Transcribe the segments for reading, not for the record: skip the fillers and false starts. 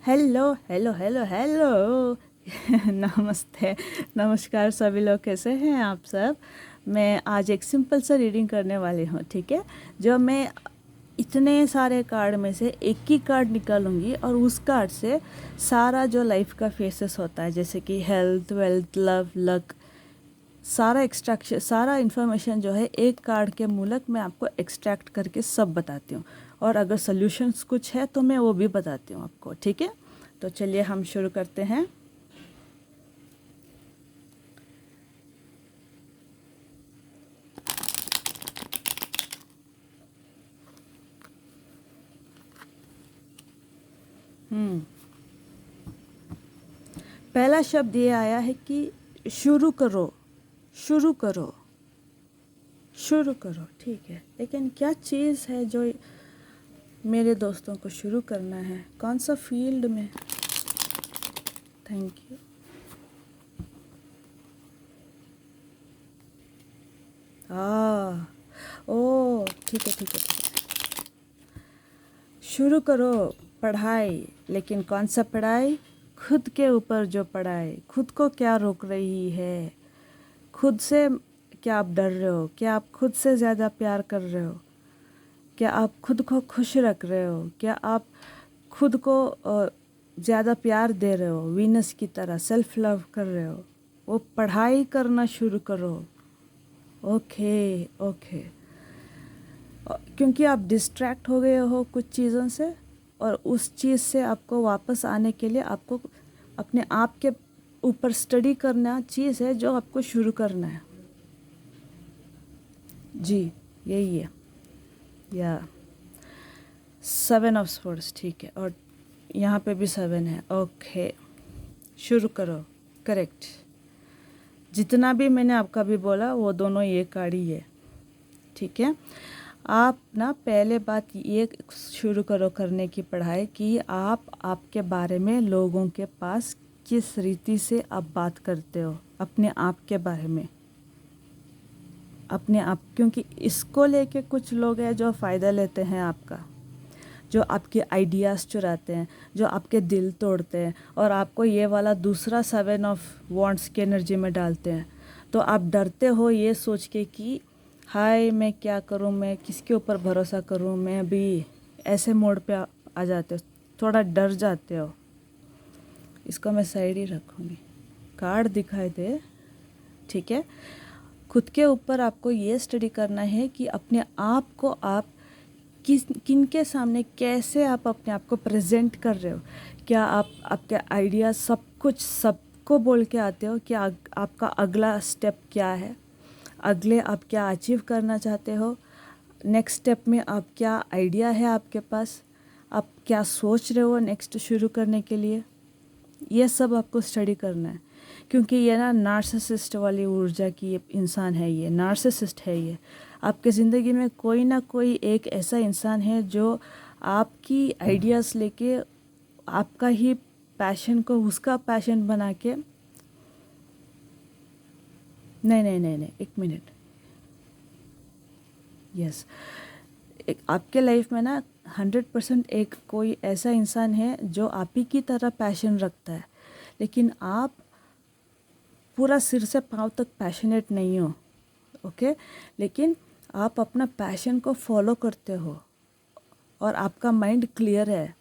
Hello hello hello hello नमस्ते, नमस्कार सभी लोग, कैसे हैं आप सब। मैं आज एक सिंपल सा रीडिंग करने वाली हूँ, ठीक है। जो मैं इतने सारे कार्ड में से एक ही कार्ड निकालूंगी और उस कार्ड से सारा जो लाइफ का फेसेस होता है, जैसे कि हेल्थ, वेल्थ, लव, लक, सारा एक्सट्रैक्शन, सारा इन्फॉर्मेशन जो है एक कार्ड के मूलक मैं आपको एक्सट्रैक्ट करके सब बताती हूँ। और अगर सॉल्यूशंस कुछ है तो मैं वो भी बताती हूँ आपको, ठीक है। तो चलिए हम शुरू करते हैं। पहला शब्द ये आया है कि शुरू करो, शुरू करो, शुरू करो, ठीक है। लेकिन क्या चीज़ है जो मेरे दोस्तों को शुरू करना है, कौन सा फील्ड में। Thank you. ओ ठीक है, ठीक है, ठीक है। शुरू करो पढ़ाई, लेकिन कौन सा पढ़ाई। खुद के ऊपर जो पढ़ाई, खुद को क्या रोक रही है, खुद से क्या आप डर रहे हो, क्या आप खुद से ज़्यादा प्यार कर रहे हो, क्या आप खुद को खुश रख रहे हो, क्या आप खुद को ज़्यादा प्यार दे रहे हो, वीनस की तरह सेल्फ लव कर रहे हो। वो पढ़ाई करना शुरू करो। Okay, okay. क्योंकि आप डिस्ट्रैक्ट हो गए हो कुछ चीज़ों से, और उस चीज़ से आपको वापस आने के लिए आपको अपने आप के ऊपर स्टडी करना चीज़ है जो आपको शुरू करना है। जी, यही है। या 7 ऑफ स्वॉर्ड्स, ठीक है। और यहाँ पे भी 7 है। ओके, शुरू करो, करेक्ट। जितना भी मैंने आपका भी बोला वो दोनों ये कार्ड ही है, ठीक है। आप ना पहले बात ये शुरू करो करने की पढ़ाई कि आप आपके बारे में लोगों के पास किस रीति से आप बात करते हो, अपने आप के बारे में, अपने आप। क्योंकि इसको लेके कुछ लोग हैं जो फ़ायदा लेते हैं आपका, जो आपके आइडियाज़ चुराते हैं, जो आपके दिल तोड़ते हैं और आपको ये वाला दूसरा 7 ऑफ वॉन्ड्स की एनर्जी में डालते हैं। तो आप डरते हो ये सोच के कि हाय मैं क्या करूं, मैं किसके ऊपर भरोसा करूं, मैं अभी ऐसे मोड पे आ जाते हो, थोड़ा डर जाते हो। इसको मैं साइड ही रखूँगी। कार्ड दिखाई दे, ठीक है। खुद के ऊपर आपको ये स्टडी करना है कि अपने आप को आप किन के सामने कैसे आप अपने आप को प्रेजेंट कर रहे हो। क्या आप आपके आइडिया सब कुछ सबको बोल के आते हो कि आपका अगला स्टेप क्या है, अगले आप क्या अचीव करना चाहते हो, नेक्स्ट स्टेप में आप क्या आइडिया है आपके पास, आप क्या सोच रहे हो नेक्स्ट शुरू करने के लिए। ये सब आपको स्टडी करना है। क्योंकि ये ना नार्सिसिस्ट वाली ऊर्जा की इंसान है, ये नार्सिसिस्ट है। ये आपके ज़िंदगी में कोई ना कोई एक ऐसा इंसान है जो आपकी आइडियाज़ लेके आपका ही पैशन को उसका पैशन बना के। नहीं नहीं नहीं नहीं, एक मिनट। यस, एक आपके लाइफ में ना 100% एक कोई ऐसा इंसान है जो आप ही की तरह पैशन रखता है, लेकिन आप पूरा सिर से पाँव तक पैशनेट नहीं हो, ओके। लेकिन आप अपना पैशन को फॉलो करते हो और आपका माइंड क्लियर है।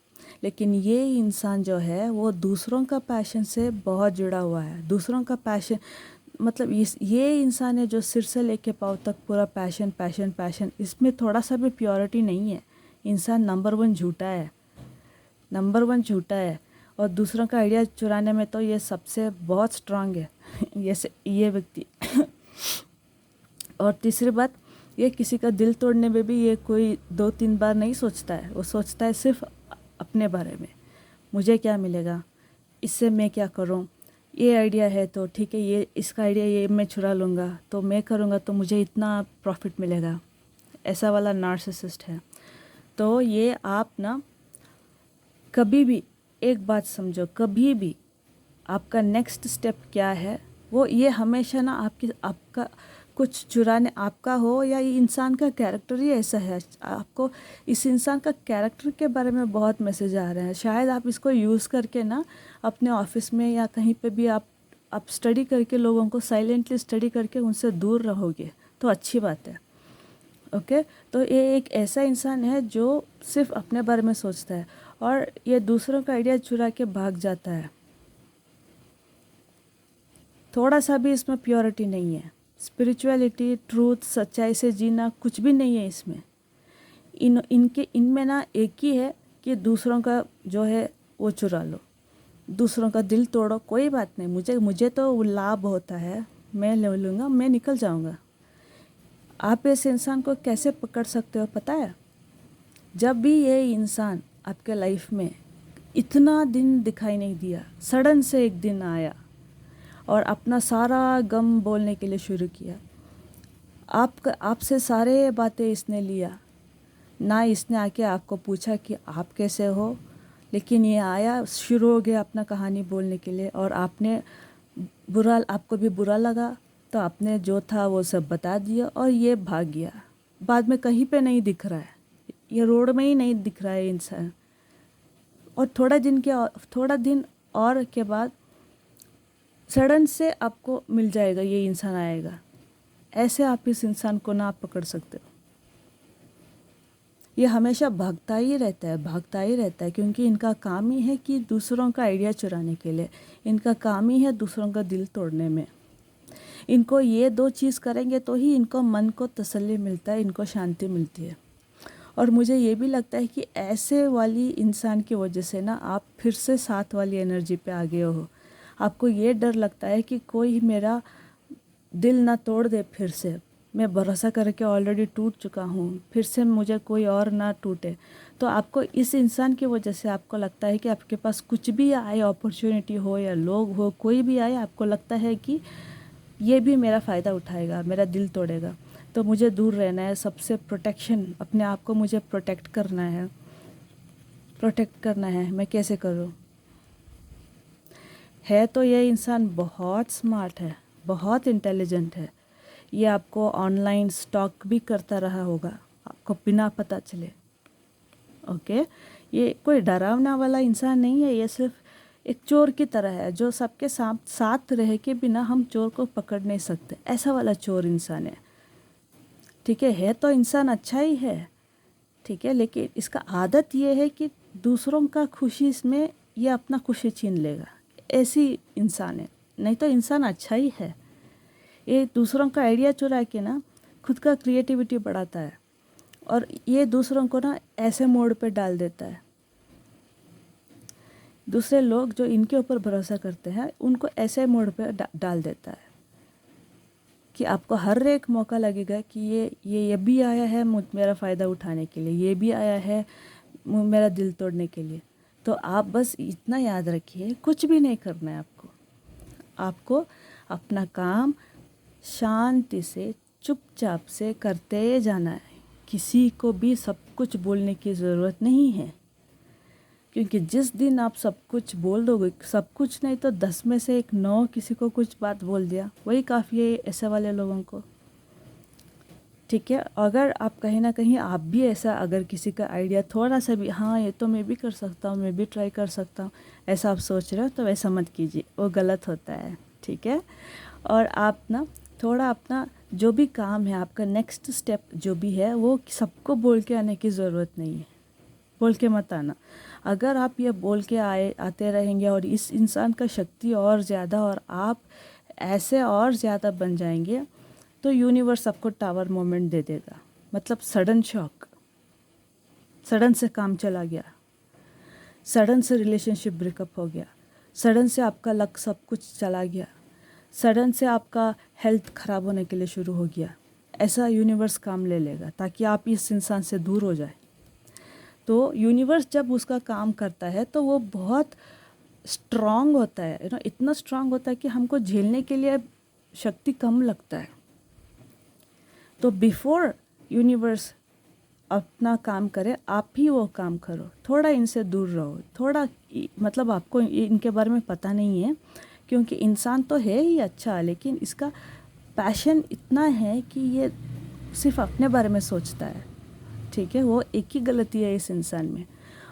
लेकिन ये इंसान जो है वो दूसरों का पैशन से बहुत जुड़ा हुआ है। दूसरों का पैशन मतलब ये इंसान है जो सिर से लेके पाँव तक पूरा पैशन पैशन पैशन, इसमें थोड़ा सा भी प्योरिटी नहीं है। इंसान नंबर 1 झूठा है, नंबर 1 झूठा है। और दूसरों का आइडिया चुराने में तो ये सबसे बहुत स्ट्रांग है ये व्यक्ति। और तीसरी बात, ये किसी का दिल तोड़ने में भी ये कोई 2-3 बार नहीं सोचता है। वो सोचता है सिर्फ अपने बारे में, मुझे क्या मिलेगा, इससे मैं क्या करूं, ये आइडिया है तो ठीक है, ये इसका आइडिया ये मैं चुरा लूँगा, तो मैं करूँगा तो मुझे इतना प्रॉफिट मिलेगा। ऐसा वाला नार्सिसिस्ट है। तो ये आप ना कभी भी एक बात समझो, कभी भी आपका नेक्स्ट स्टेप क्या है, वो ये हमेशा ना आपका कुछ चुराने आपका हो या ये इंसान का कैरेक्टर ही ऐसा है, आपको इस इंसान का कैरेक्टर के बारे में बहुत मैसेज आ रहे हैं, शायद आप इसको यूज़ करके ना अपने ऑफिस में या कहीं पे भी आप स्टडी करके लोगों को साइलेंटली स्टडी करके उनसे दूर रहोगे तो अच्छी बात है। ओके, तो ये एक ऐसा इंसान है जो सिर्फ अपने बारे में सोचता है और ये दूसरों का आइडिया चुरा के भाग जाता है। थोड़ा सा भी इसमें प्योरिटी नहीं है, स्पिरिचुअलिटी, ट्रूथ, सच्चाई से जीना कुछ भी नहीं है इसमें। इनमें ना एक ही है कि दूसरों का जो है वो चुरा लो, दूसरों का दिल तोड़ो, कोई बात नहीं, मुझे तो लाभ होता है, मैं ले लूँगा, मैं निकल जाऊँगा। आप इस इंसान को कैसे पकड़ सकते हो पता है? जब भी ये इंसान आपके लाइफ में इतना दिन दिखाई नहीं दिया, सडन से एक दिन आया और अपना सारा गम बोलने के लिए शुरू किया, आपसे सारे बातें इसने लिया, ना इसने आके आपको पूछा कि आप कैसे हो, लेकिन ये आया, शुरू हो गया अपना कहानी बोलने के लिए और आपको भी बुरा लगा तो आपने जो था वो सब बता दिया और ये भाग गया। बाद में कहीं पे नहीं दिख रहा है, ये रोड में ही नहीं दिख रहा है इंसान। और थोड़ा दिन और के बाद सडन से आपको मिल जाएगा, ये इंसान आएगा। ऐसे आप इस इंसान को ना पकड़ सकते हो। ये हमेशा भागता ही रहता है क्योंकि इनका काम ही है कि दूसरों का आइडिया चुराने के लिए, इनका काम ही है दूसरों का दिल तोड़ने में। इनको ये दो चीज़ करेंगे तो ही इनको मन को तसल्ली मिलता है, इनको शांति मिलती है। और मुझे ये भी लगता है कि ऐसे वाली इंसान की वजह से ना आप फिर से 7 वाली एनर्जी पे आ गए हो। आपको ये डर लगता है कि कोई मेरा दिल ना तोड़ दे, फिर से मैं भरोसा करके ऑलरेडी टूट चुका हूँ, फिर से मुझे कोई और ना टूटे। तो आपको इस इंसान की वजह से आपको लगता है कि आपके पास कुछ भी आए, अपॉर्चुनिटी हो या लोग हो, कोई भी आए, आपको लगता है कि ये भी मेरा फ़ायदा उठाएगा, मेरा दिल तोड़ेगा, तो मुझे दूर रहना है। सबसे प्रोटेक्शन, अपने आप को मुझे प्रोटेक्ट करना है। मैं कैसे करूँ? है तो ये इंसान बहुत स्मार्ट है, बहुत इंटेलिजेंट है। ये आपको ऑनलाइन स्टॉक भी करता रहा होगा, आपको बिना पता चले। ओके, ये कोई डरावना वाला इंसान नहीं है, ये सिर्फ एक चोर की तरह है जो सबके साथ रह के बिना हम चोर को पकड़ नहीं सकते, ऐसा वाला चोर इंसान है। ठीक है तो इंसान अच्छा ही है, ठीक है, लेकिन इसका आदत ये है कि दूसरों का खुशी इसमें ये अपना खुशी छीन लेगा, ऐसी इंसान है। नहीं तो इंसान अच्छा ही है। ये दूसरों का आइडिया चुरा के ना खुद का क्रिएटिविटी बढ़ाता है और ये दूसरों को ना ऐसे मोड़ पे डाल देता है। दूसरे लोग जो इनके ऊपर भरोसा करते हैं उनको ऐसे मोड़ पे डाल देता है कि आपको हर एक मौका लगेगा कि ये भी आया है मेरा फ़ायदा उठाने के लिए, ये भी आया है मेरा दिल तोड़ने के लिए। तो आप बस इतना याद रखिए, कुछ भी नहीं करना है आपको अपना काम शांति से चुपचाप से करते जाना है। किसी को भी सब कुछ बोलने की ज़रूरत नहीं है, क्योंकि जिस दिन आप सब कुछ बोल दोगे, सब कुछ नहीं तो 10 में से एक 9 किसी को कुछ बात बोल दिया, वही काफ़ी है ऐसे वाले लोगों को। ठीक है, अगर आप कहीं ना कहीं आप भी ऐसा, अगर किसी का आइडिया थोड़ा सा भी, हाँ ये तो मैं भी कर सकता हूँ, मैं भी ट्राई कर सकता हूँ, ऐसा आप सोच रहे हो, तो वैसा मत कीजिए, वो गलत होता है। ठीक है, और आप ना थोड़ा अपना जो भी काम है, आपका नेक्स्ट स्टेप जो भी है, वो सबको बोल के आने की ज़रूरत नहीं है, बोल के मत आना। अगर आप ये बोल के आते रहेंगे और इस इंसान का शक्ति और ज़्यादा और आप ऐसे और ज़्यादा बन जाएंगे, तो यूनिवर्स आपको टावर मोमेंट दे देगा। मतलब सडन शॉक, सडन से काम चला गया, सडन से रिलेशनशिप ब्रेकअप हो गया, सडन से आपका लक सब कुछ चला गया, सडन से आपका हेल्थ ख़राब होने के लिए शुरू हो गया, ऐसा यूनिवर्स काम ले लेगा ताकि आप इस इंसान से दूर हो जाए। तो यूनिवर्स जब उसका काम करता है तो वो बहुत स्ट्रांग होता है, इतना स्ट्रांग होता है कि हमको झेलने के लिए शक्ति कम लगता है। तो बिफोर यूनिवर्स अपना काम करे, आप ही वो काम करो, थोड़ा इनसे दूर रहो, थोड़ा, मतलब आपको इनके बारे में पता नहीं है, क्योंकि इंसान तो है ही अच्छा, लेकिन इसका पैशन इतना है कि ये सिर्फ अपने बारे में सोचता है, ठीक है। वो एक ही गलती है इस इंसान में,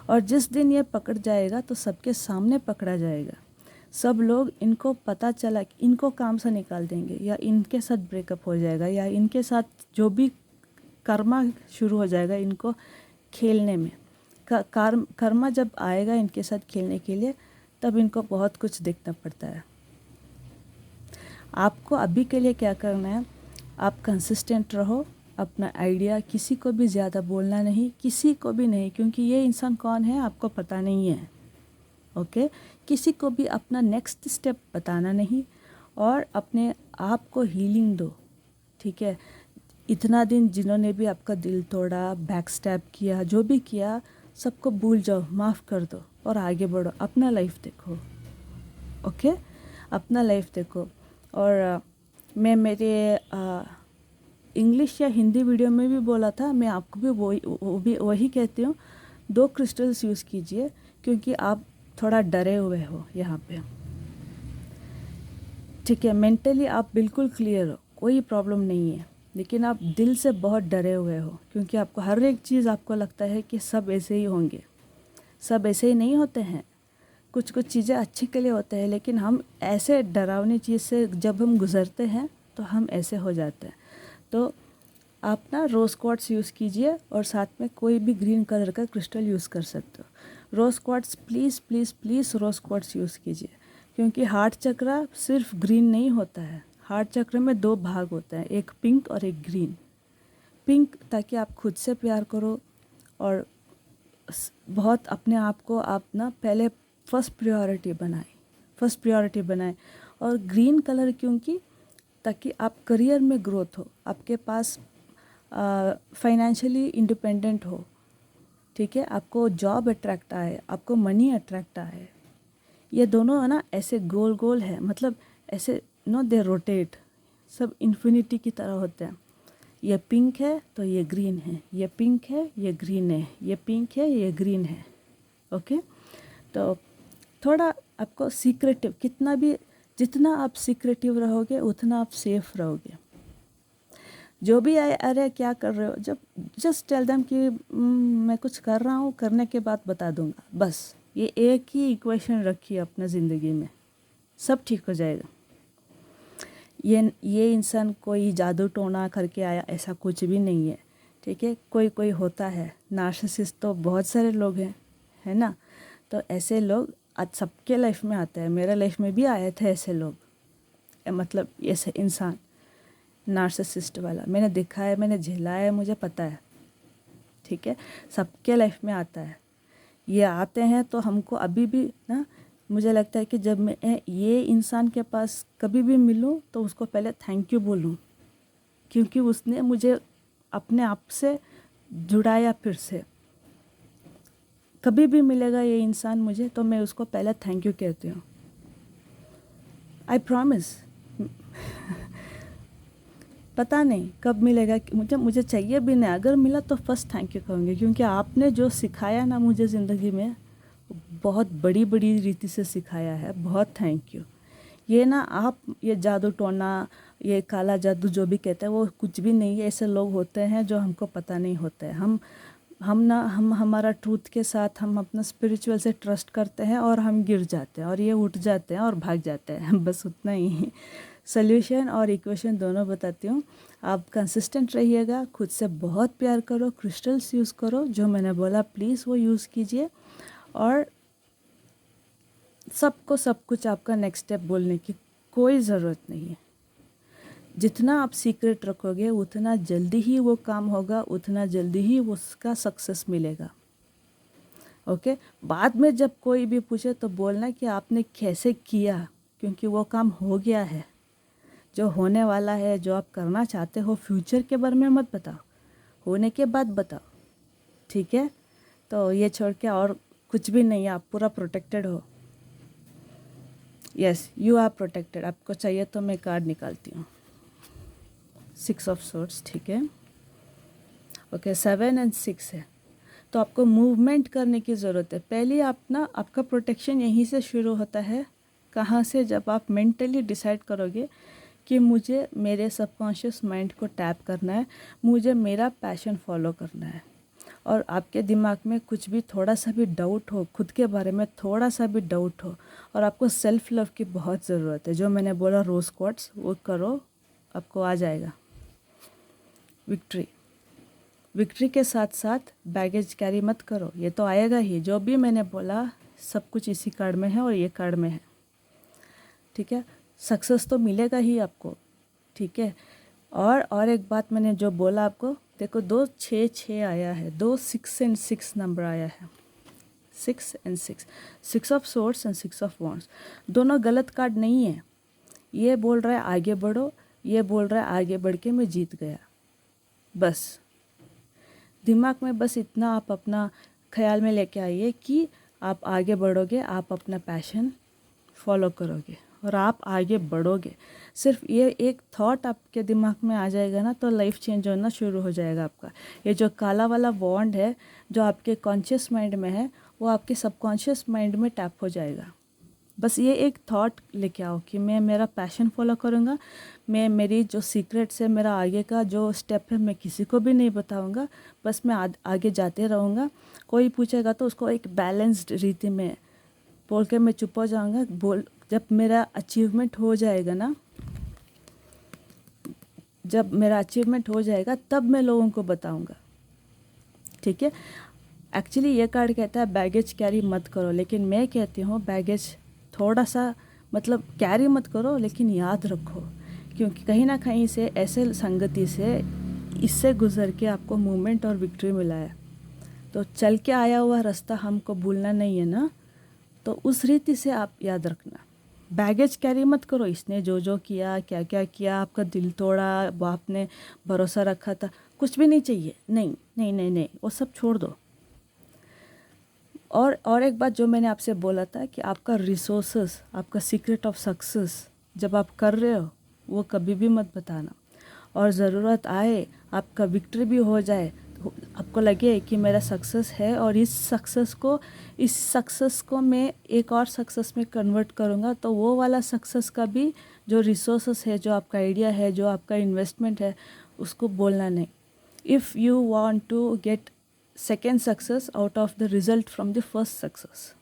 और जिस दिन ये पकड़ जाएगा तो सबके सामने पकड़ा जाएगा। सब लोग इनको पता चला कि इनको काम से निकाल देंगे, या इनके साथ ब्रेकअप हो जाएगा, या इनके साथ जो भी कर्मा शुरू हो जाएगा इनको खेलने में। कर्मा जब आएगा इनके साथ खेलने के लिए, तब इनको बहुत कुछ देखना पड़ता है। आपको अभी के लिए क्या करना है, आप कंसिस्टेंट रहो, अपना आइडिया किसी को भी ज़्यादा बोलना नहीं, किसी को भी नहीं, क्योंकि ये इंसान कौन है आपको पता नहीं है, ओके। किसी को भी अपना नेक्स्ट स्टेप बताना नहीं, और अपने आप को हीलिंग दो, ठीक है। इतना दिन जिन्होंने भी आपका दिल तोड़ा, बैक स्टैब किया, जो भी किया, सबको भूल जाओ, माफ़ कर दो और आगे बढ़ो, अपना लाइफ देखो, ओके। अपना लाइफ देखो। और मैं मेरे इंग्लिश या हिंदी वीडियो में भी बोला था, मैं आपको भी वही कहती हूँ, 2 क्रिस्टल्स यूज़ कीजिए, क्योंकि आप थोड़ा डरे हुए हो यहाँ पे, ठीक है। मेंटली आप बिल्कुल क्लियर हो, कोई प्रॉब्लम नहीं है, लेकिन आप दिल से बहुत डरे हुए हो, क्योंकि आपको हर एक चीज़ आपको लगता है कि सब ऐसे ही होंगे। सब ऐसे ही नहीं होते हैं, कुछ कुछ चीज़ें अच्छे के लिए होते हैं, लेकिन हम ऐसे डरावनी चीज़ से जब हम गुज़रते हैं तो हम ऐसे हो जाते हैं। तो आप ना रोज़ क्वार्ट्स यूज़ कीजिए, और साथ में कोई भी ग्रीन कलर का क्रिस्टल यूज़ कर सकते हो। Rose quartz please please please rose quartz use कीजिए, क्योंकि हार्ट चक्र सिर्फ ग्रीन नहीं होता है। हार्ट चक्र में 2 भाग होते हैं, एक पिंक और एक ग्रीन। पिंक ताकि आप खुद से प्यार करो, और बहुत अपने आप को आप ना पहले फर्स्ट प्रायोरिटी बनाएं। और ग्रीन कलर क्योंकि ताकि आप करियर में ग्रोथ हो, आपके पास फाइनेंशियली इंडिपेंडेंट हो, ठीक है। आपको जॉब अट्रैक्ट आए, आपको मनी अट्रैक्ट आए। ये दोनों है ना ऐसे गोल गोल है, मतलब ऐसे नो दे रोटेट, सब इन्फिनिटी की तरह होते हैं। ये पिंक है तो ये ग्रीन है, ये पिंक है ये ग्रीन है, ये पिंक है ये ग्रीन है, ओके। तो थोड़ा आपको सीक्रेटिव, जितना आप सीक्रेटिव रहोगे उतना आप सेफ रहोगे। जो भी आए, अरे क्या कर रहे हो, जब जस्ट टेल देम कि मैं कुछ कर रहा हूँ, करने के बाद बता दूंगा, बस। ये एक ही इक्वेशन रखिए अपना ज़िंदगी में, सब ठीक हो जाएगा। ये इंसान कोई जादू टोना करके आया, ऐसा कुछ भी नहीं है, ठीक है। कोई कोई होता है नार्सिसिस्ट, तो बहुत सारे लोग हैं, है ना। तो ऐसे लोग आज सबके लाइफ में आते हैं, मेरे लाइफ में भी आए थे ऐसे लोग, मतलब ऐसे इंसान नार्सिसिस्ट वाला मैंने देखा है, मैंने झेला है, मुझे पता है, ठीक है। सबके लाइफ में आता है, ये आते हैं। तो हमको अभी भी ना, मुझे लगता है कि जब मैं ये इंसान के पास कभी भी मिलूं तो उसको पहले थैंक यू बोलूं, क्योंकि उसने मुझे अपने आप से जुड़ाया फिर से। कभी भी मिलेगा ये इंसान मुझे, तो मैं उसको पहले थैंक यू कहती हूँ, आई प्रॉमिस। पता नहीं कब मिलेगा, मुझे चाहिए भी नहीं, अगर मिला तो फर्स्ट थैंक यू कहूँगी, क्योंकि आपने जो सिखाया ना मुझे ज़िंदगी में, बहुत बड़ी बड़ी रीति से सिखाया है, बहुत थैंक यू। ये ना आप ये जादू टोना, ये काला जादू जो भी कहते हैं, वो कुछ भी नहीं है। ऐसे लोग होते हैं जो हमको पता नहीं होता है। हम हमारा ट्रूथ के साथ हम अपना स्पिरिचुअल से ट्रस्ट करते हैं, और हम गिर जाते हैं, और ये उठ जाते हैं और भाग जाते हैं, बस उतना ही। सोल्यूशन और इक्वेशन दोनों बताती हूँ। आप कंसिस्टेंट रहिएगा, खुद से बहुत प्यार करो, क्रिस्टल्स यूज़ करो, जो मैंने बोला प्लीज़ वो यूज़ कीजिए, और सबको सब कुछ आपका नेक्स्ट स्टेप बोलने की कोई ज़रूरत नहीं है। जितना आप सीक्रेट रखोगे उतना जल्दी ही वो काम होगा, उतना जल्दी ही उसका सक्सेस मिलेगा, ओके। बाद में जब कोई भी पूछे तो बोलना कि आपने कैसे किया, क्योंकि वो काम हो गया है। जो होने वाला है, जो आप करना चाहते हो, फ्यूचर के बारे में मत बताओ, होने के बाद बताओ, ठीक है। तो ये छोड़ के और कुछ भी नहीं, आप पूरा प्रोटेक्टेड हो। Yes, you are protected. आपको चाहिए तो मैं कार्ड निकालती हूँ, 6 ऑफ सोर्ड्स, ठीक है, ओके। 7 और 6 है, तो आपको मूवमेंट करने की ज़रूरत है। पहले आपका प्रोटेक्शन यहीं से शुरू होता है। कहाँ से? जब आप मेंटली डिसाइड करोगे कि मुझे मेरे सबकॉन्शियस माइंड को टैप करना है, मुझे मेरा पैशन फॉलो करना है। और आपके दिमाग में कुछ भी थोड़ा सा भी डाउट हो, खुद के बारे में थोड़ा सा भी डाउट हो, और आपको सेल्फ लव की बहुत ज़रूरत है, जो मैंने बोला रोज़ क्वार्ट्स वो करो, आपको आ जाएगा विक्ट्री। विक्ट्री के साथ साथ बैगेज कैरी मत करो, ये तो आएगा ही। जो भी मैंने बोला सब कुछ इसी कार्ड में है और ये कार्ड में है, ठीक है। सक्सेस तो मिलेगा ही आपको, ठीक है। और एक बात मैंने जो बोला आपको, देखो 2 6 6 आया है, 2 6 एंड 6 नंबर आया है, 6 and 6, 6 of swords and 6 of wands, दोनों गलत कार्ड नहीं है। ये बोल रहा है आगे बढ़ो, ये बोल रहा है आगे बढ़ के मैं जीत गया। बस दिमाग में बस इतना आप अपना ख्याल में लेके आइए कि आप आगे बढ़ोगे, आप अपना पैशन फॉलो करोगे और आप आगे बढ़ोगे। सिर्फ ये एक थॉट आपके दिमाग में आ जाएगा ना, तो लाइफ चेंज होना शुरू हो जाएगा आपका। ये जो काला वाला बॉन्ड है जो आपके कॉन्शियस माइंड में है, वो आपके सबकॉन्शियस माइंड में टैप हो जाएगा। बस ये एक थॉट लेके आओ कि मैं मेरा पैशन फॉलो करूँगा, मैं मेरी जो सीक्रेट्स है, मेरा आगे का जो स्टेप है, मैं किसी को भी नहीं बताऊँगा, बस मैं आगे जाते रहूँगा। कोई पूछेगा तो उसको एक बैलेंस्ड रीति में बोल के मैं चुप हो जाऊँगा। जब मेरा अचीवमेंट हो जाएगा ना, जब मेरा अचीवमेंट हो जाएगा तब मैं लोगों को बताऊँगा, ठीक है। एक्चुअली ये कार्ड कहता है बैगेज कैरी मत करो, लेकिन मैं कहती हूँ बैगेज थोड़ा सा मतलब कैरी मत करो, लेकिन याद रखो, क्योंकि कहीं ना कहीं से ऐसे संगति से इससे गुजर के आपको मूवमेंट और विक्ट्री मिला है। तो चल के आया हुआ रास्ता हमको भूलना नहीं है ना, तो उस रीति से आप याद रखना। बैगेज कैरी मत करो, इसने जो जो किया, क्या क्या किया, आपका दिल तोड़ा, आपने भरोसा रखा था, कुछ भी नहीं चाहिए। नहीं नहीं नहीं नहीं, वो सब छोड़ दो। और एक बात जो मैंने आपसे बोला था कि आपका रिसोर्सेस, आपका सीक्रेट ऑफ सक्सेस जब आप कर रहे हो वो कभी भी मत बताना। और ज़रूरत आए आपका विक्ट्री भी हो जाए, तो आपको लगे कि मेरा सक्सेस है और इस सक्सेस को मैं एक और सक्सेस में कन्वर्ट करूँगा, तो वो वाला सक्सेस का भी जो रिसोर्सेस है, जो आपका आइडिया है, जो आपका इन्वेस्टमेंट है, उसको बोलना नहीं। If you want to get second success out of the result from the first success,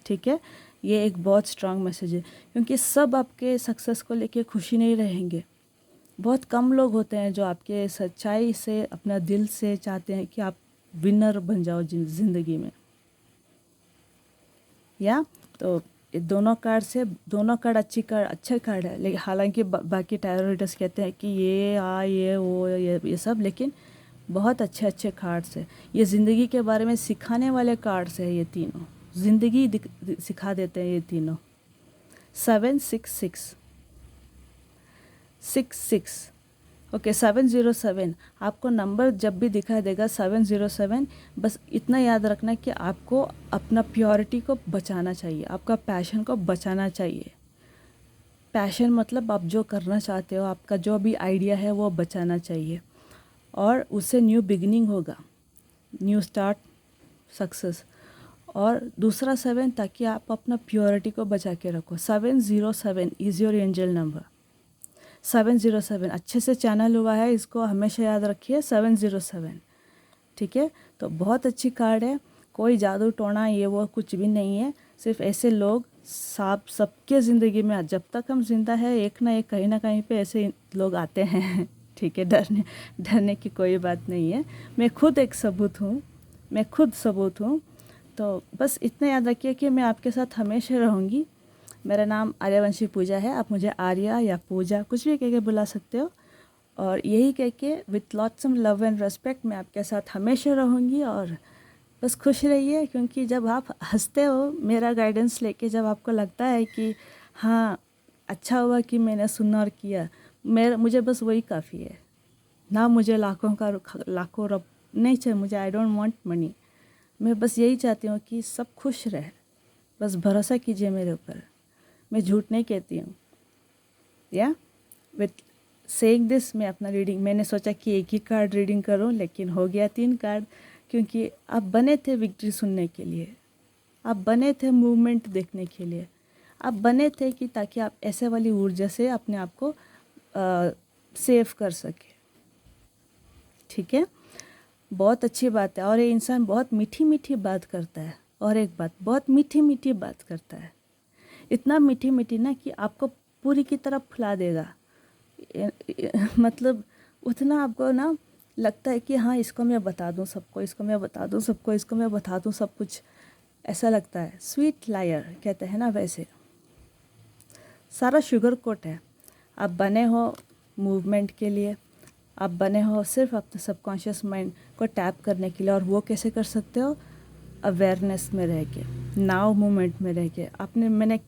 ठीक है। ये एक बहुत स्ट्रांग मैसेज है, क्योंकि सब आपके सक्सेस को लेके खुशी नहीं रहेंगे। बहुत कम लोग होते हैं जो आपके सच्चाई से, अपना दिल से चाहते हैं कि आप विनर बन जाओ ज़िंदगी में। या तो दोनों कार्ड अच्छे कार्ड है, लेकिन हालांकि बाकी टैरो रीडर्स कहते हैं कि ये वो ये सब, लेकिन बहुत अच्छे कार्ड्स है। ये ज़िंदगी के बारे में सिखाने वाले कार्ड्स है, ये तीनों ज़िंदगी सिखा देते हैं ये तीनों। 7 6 6 6 6 ओके 707 आपको नंबर जब भी दिखाई देगा 707, बस इतना याद रखना कि आपको अपना प्योरिटी को बचाना चाहिए, आपका पैशन को बचाना चाहिए। पैशन मतलब आप जो करना चाहते हो, आपका जो भी आइडिया है वो बचाना चाहिए, और उससे न्यू बिगिनिंग होगा, न्यू स्टार्ट, सक्सेस। और दूसरा 7 ताकि आप अपना प्योरिटी को बचा के रखो। 707 इज़ योर एंजल नंबर। 707 अच्छे से चैनल हुआ है, इसको हमेशा याद रखिए, 707, ठीक है। तो बहुत अच्छी कार्ड है, कोई जादू टोना ये वो कुछ भी नहीं है। सिर्फ ऐसे लोग सबके ज़िंदगी में जब तक हम जिंदा है, एक ना एक कहीं ना कहीं पे ऐसे लोग आते हैं, ठीक है। डरने की कोई बात नहीं है। मैं खुद एक सबूत हूँ, तो बस इतना याद रखिए कि मैं आपके साथ हमेशा रहूँगी। मेरा नाम आर्यवंशी पूजा है, आप मुझे आर्या या पूजा कुछ भी कह के बुला सकते हो, और यही कह के with lots of love and respect मैं आपके साथ हमेशा रहूँगी। और बस खुश रहिए, क्योंकि जब आप हंसते हो मेरा गाइडेंस लेके, जब आपको लगता है कि हाँ अच्छा हुआ कि मैंने सुना और किया, मुझे बस वही काफ़ी है। ना मुझे लाखों नहीं चाहिए मुझे, आई डोंट वांट मनी। मैं बस यही चाहती हूँ कि सब खुश रहे, बस भरोसा कीजिए मेरे ऊपर, मैं झूठ नहीं कहती हूँ। या विथ सेइंग दिस मैं अपना रीडिंग, मैंने सोचा कि एक ही कार्ड रीडिंग करूँ, लेकिन हो गया 3 कार्ड, क्योंकि आप बने थे विक्ट्री सुनने के लिए, आप बने थे मूवमेंट देखने के लिए, आप बने थे कि ताकि आप ऐसे वाली ऊर्जा से अपने आप को सेव कर सके। ठीक है, बहुत अच्छी बात है। और ये इंसान बहुत मीठी मीठी बात करता है। और एक बात, बहुत मीठी मीठी बात करता है, इतना मीठी मीठी ना कि आपको पूरी की तरह फुला देगा। मतलब उतना आपको ना लगता है कि हाँ इसको मैं बता दूँ सबको, इसको मैं बता दूँ सबको, इसको मैं बता दूँ सब कुछ, ऐसा लगता है। स्वीट लायर कहते हैं ना, वैसे सारा शुगर कोट है। आप बने हो मूवमेंट के लिए, आप बने हो सिर्फ अपने सबकॉन्शियस माइंड को टैप करने के लिए। और वो कैसे कर सकते हो? अवेयरनेस में रह के, नाउ मोमेंट में रह के। मैंने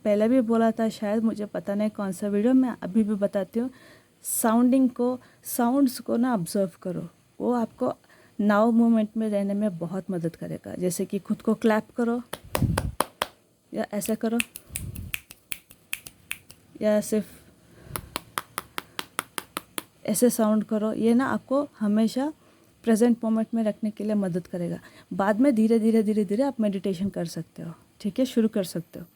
पहले भी बोला था शायद, मुझे पता नहीं कौन सा वीडियो, मैं अभी भी बताती हूँ। साउंड्स को ना ऑब्जर्व करो, वो आपको नाउ मोमेंट में रहने में बहुत मदद करेगा। जैसे कि खुद को क्लैप करो, या ऐसे करो, या सिर्फ ऐसे साउंड करो। ये ना आपको हमेशा प्रेजेंट मोमेंट में रखने के लिए मदद करेगा। बाद में धीरे धीरे धीरे धीरे आप मेडिटेशन कर सकते हो। ठीक है, शुरू कर सकते हो।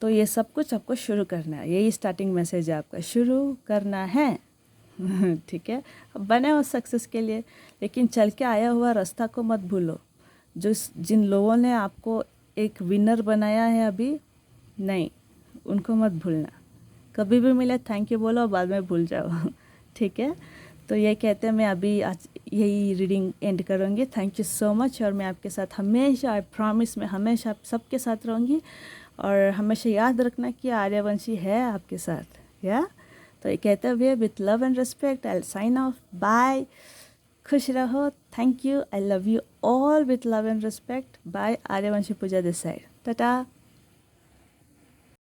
तो ये सब कुछ आपको शुरू करना है, यही स्टार्टिंग मैसेज है आपका, शुरू करना है। ठीक है, बने हो सक्सेस के लिए, लेकिन चल के आया हुआ रास्ता को मत भूलो। जिन लोगों ने आपको एक विनर बनाया है अभी, नहीं, उनको मत भूलना। कभी भी मिले थैंक यू बोलो, बाद में भूल जाओ। ठीक है, तो ये कहते हैं मैं अभी आज यही रीडिंग एंड करूँगी। Thank you so much. और मैं आपके साथ हमेशा, आई प्रॉमिस, मैं हमेशा आप सबके साथ रहूँगी। और हमेशा याद रखना कि आर्यवंशी है आपके साथ, या तो ये कहते हुए with love and respect I sign off. Bye, खुश रहो, thank you, I love you all with love and respect. Bye, Aryavanshi Pooja this side, Tata.